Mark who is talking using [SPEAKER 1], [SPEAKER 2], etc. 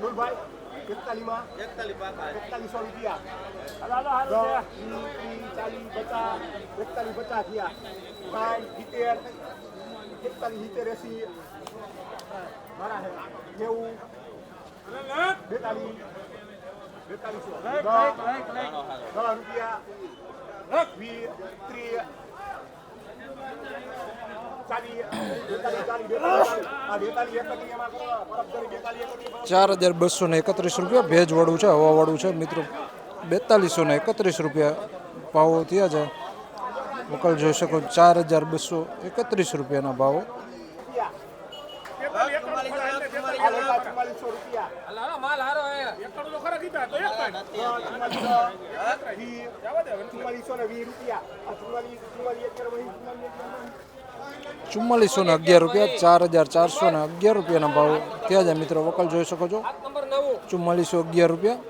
[SPEAKER 1] ભાઈ 41 માં 4100 રૂપિયા 40 50 થયા 60 70 80 મારા હે 90 42 રૂપિયા 20 30
[SPEAKER 2] 4231 રૂપિયા ભેજવાળું છે, હવાવાળું છે મિત્રો. 4231 રૂપિયા ભાવો થયા છે. વકલ જોઈ શકો 4231 રૂપિયાના ભાવો. ₹4411 રૂપિયા 4411 રૂપિયાના ભાવ ત્યાં જાય મિત્રો. વકલ જોઈ શકો છો 4411 રૂપિયા.